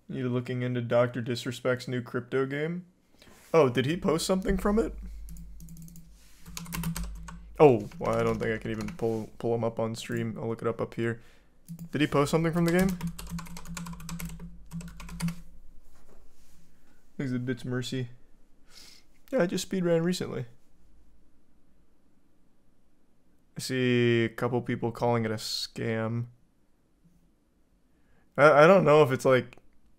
You looking into Dr. Disrespect's new crypto game? Oh, did he post something from it? Oh, well, I don't think I can even pull him up on stream. I'll look it up here. Did he post something from the game? Thanks a Bits Mercy. Yeah, I just speedran recently. I see a couple people calling it a scam. I don't know if it's like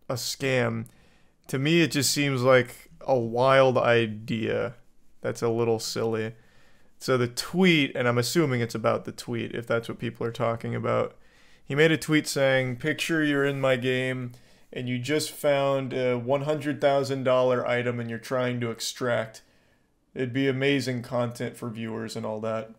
a scam. To me, it just seems like a wild idea that's a little silly. So the tweet, and I'm assuming it's about the tweet, if that's what people are talking about. He made a tweet saying, picture you're in my game, and you just found a $100,000 item and you're trying to extract. It'd be amazing content for viewers and all that.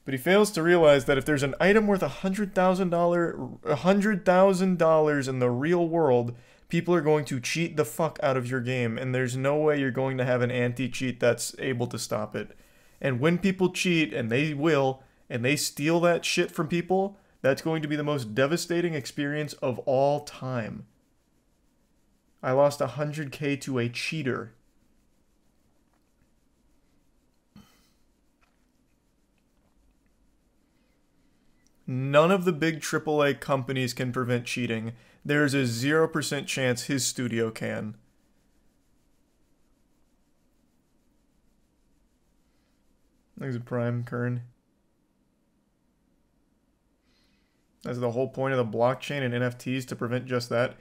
But he fails to realize that if there's an item worth $100,000 in the real world, people are going to cheat the fuck out of your game, and there's no way you're going to have an anti-cheat that's able to stop it. And when people cheat, and they will, and they steal that shit from people, that's going to be the most devastating experience of all time. I lost 100K to a cheater. None of the big AAA companies can prevent cheating. There's a 0% chance his studio can. Thanks, Prime, Kern. That's the whole point of the blockchain and NFTs, to prevent just that.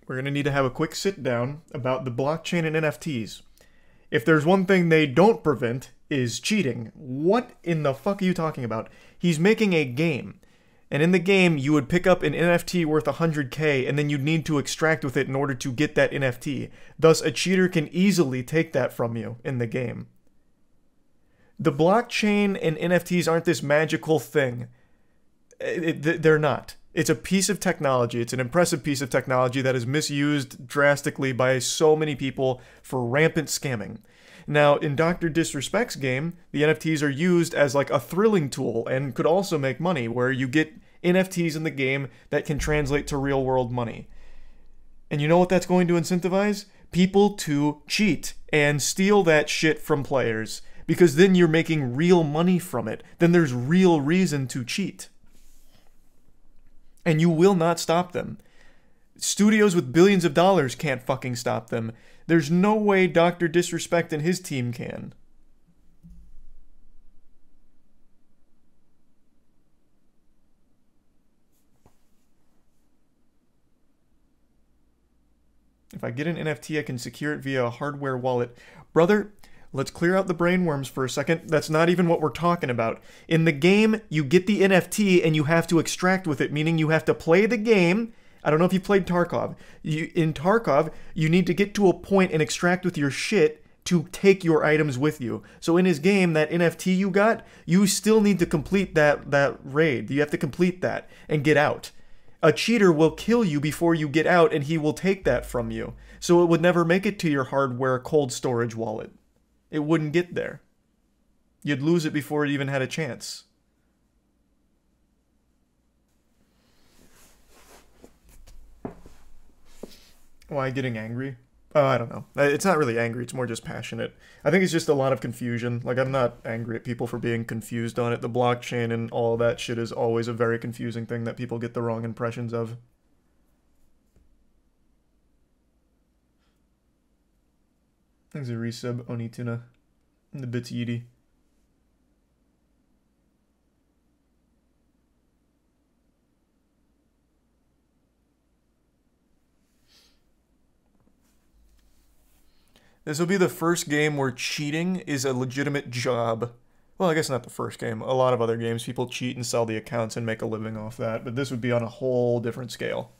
We're going to need to have a quick sit down about the blockchain and NFTs. If there's one thing they don't prevent, is cheating. What in the fuck are you talking about? He's making a game. And in the game, you would pick up an NFT worth 100K, and then you'd need to extract with it in order to get that NFT. Thus, a cheater can easily take that from you in the game. The blockchain and NFTs aren't this magical thing. They're not. It's a piece of technology. It's an impressive piece of technology that is misused drastically by so many people for rampant scamming. Now, in Dr. Disrespect's game, the NFTs are used as like a thrilling tool and could also make money, where you get NFTs in the game that can translate to real world money. And you know what that's going to incentivize? People to cheat and steal that shit from players, because then you're making real money from it. Then there's real reason to cheat. And you will not stop them. Studios with billions of dollars can't fucking stop them. There's no way Dr. Disrespect and his team can. If I get an NFT, I can secure it via a hardware wallet. Brother, let's clear out the brainworms for a second. That's not even what we're talking about. In the game, you get the NFT and you have to extract with it, meaning you have to play the game. I don't know if you played Tarkov. In Tarkov, you need to get to a point and extract with your shit to take your items with you. So in his game, that NFT you got, you still need to complete that raid. You have to complete that and get out. A cheater will kill you before you get out, and he will take that from you. So it would never make it to your hardware cold storage wallet. It wouldn't get there. You'd lose it before it even had a chance. Why getting angry? I don't know. It's not really angry, it's more just passionate. I think it's just a lot of confusion. Like, I'm not angry at people for being confused on it. The blockchain and all that shit is always a very confusing thing that people get the wrong impressions of. Thanks a resub, Onituna. And the Bits Yeety. This will be the first game where cheating is a legitimate job. Well, I guess not the first game. A lot of other games, people cheat and sell the accounts and make a living off that, but this would be on a whole different scale.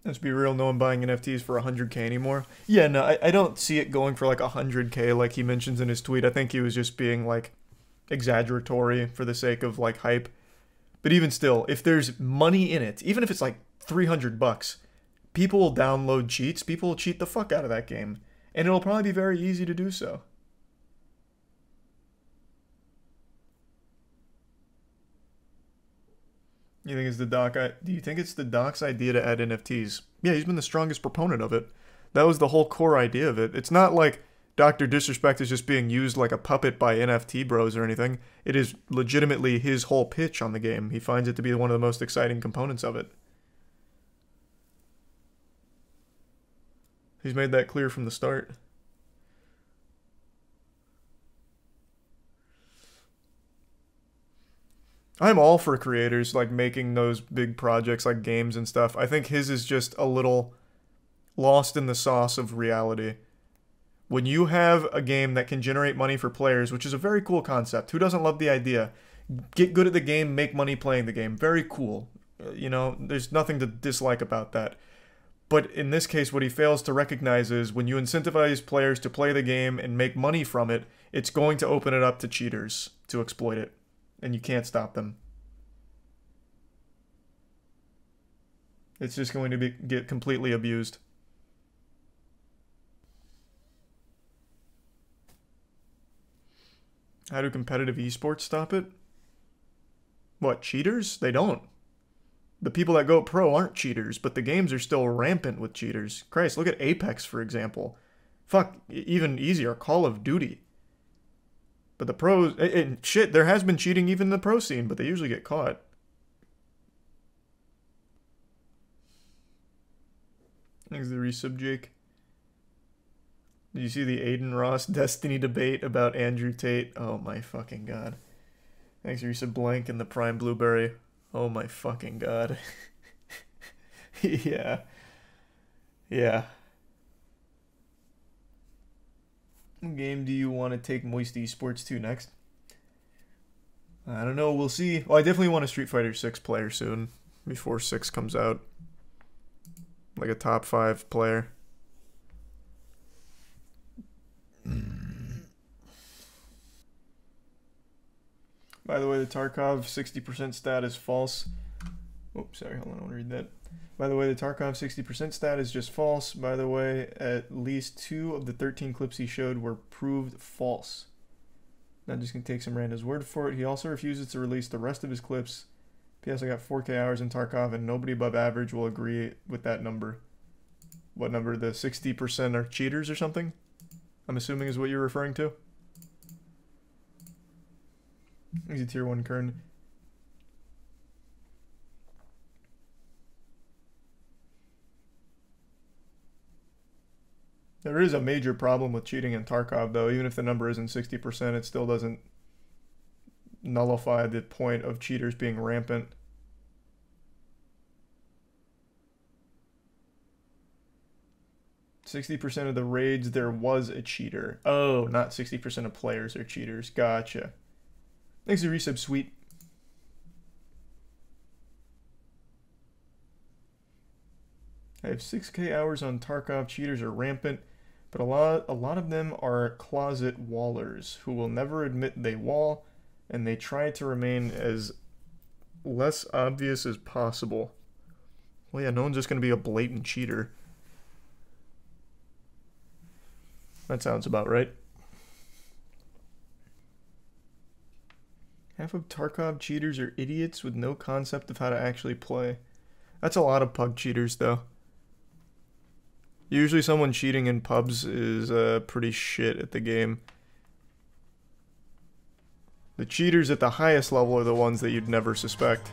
Let's be real, no one buying NFTs for 100K anymore. Yeah, no, I don't see it going for like 100K like he mentions in his tweet. I think he was just being like exaggeratory for the sake of like hype. But even still, if there's money in it, even if it's like 300 bucks, people will download cheats. People will cheat the fuck out of that game. And it'll probably be very easy to do so. You think it's the doc? Do you think it's the doc's idea to add NFTs? Yeah, he's been the strongest proponent of it. That was the whole core idea of it. It's not like Dr. Disrespect is just being used like a puppet by NFT bros or anything. It is legitimately his whole pitch on the game. He finds it to be one of the most exciting components of it. He's made that clear from the start. I'm all for creators like making those big projects like games and stuff. I think his is just a little lost in the sauce of reality. When you have a game that can generate money for players, which is a very cool concept. Who doesn't love the idea? Get good at the game, make money playing the game. Very cool. You know, there's nothing to dislike about that. But in this case, what he fails to recognize is when you incentivize players to play the game and make money from it, it's going to open it up to cheaters to exploit it. And you can't stop them. It's just going to get completely abused. How do competitive esports stop it? What, cheaters? They don't. The people that go pro aren't cheaters, but the games are still rampant with cheaters. Christ, look at Apex, for example. Fuck, even easier, Call of Duty. But the pros... And shit, there has been cheating even in the pro scene, but they usually get caught. Thanks the resub, Jake. Did you see the Aiden Ross Destiny debate about Andrew Tate? Oh my fucking god. Thanks resub blank in the Prime Blueberry. Oh my fucking god. Yeah. Yeah. What game do you want to take MoistCr1tikal to next? I don't know, we'll see. Well, I definitely want a Street Fighter 6 player soon, before 6 comes out. Like a top 5 player. By the way, the Tarkov 60% stat is false. Oops, sorry, hold on, I want to read that. By the way, the Tarkov 60% stat is just false. By the way, at least 2 of the 13 clips he showed were proved false. Not just going to take some random's word for it. He also refuses to release the rest of his clips. P.S. I got 4K hours in Tarkov, and nobody above average will agree with that number. What number? The 60% are cheaters or something? I'm assuming is what you're referring to. Easy tier 1 Kern. There is a major problem with cheating in Tarkov, though. Even if the number isn't 60%, it still doesn't nullify the point of cheaters being rampant. "60% of the raids, there was a cheater." Oh, not 60% of players are cheaters. Gotcha. Thanks to resub, sweet. I have 6K hours on Tarkov. Cheaters are rampant, but a lot of them are closet wallers who will never admit they wall, and they try to remain as less obvious as possible. Well, yeah, no one's just going to be a blatant cheater. That sounds about right. Half of Tarkov cheaters are idiots with no concept of how to actually play. That's a lot of pub cheaters, though. Usually someone cheating in pubs is pretty shit at the game. The cheaters at the highest level are the ones that you'd never suspect.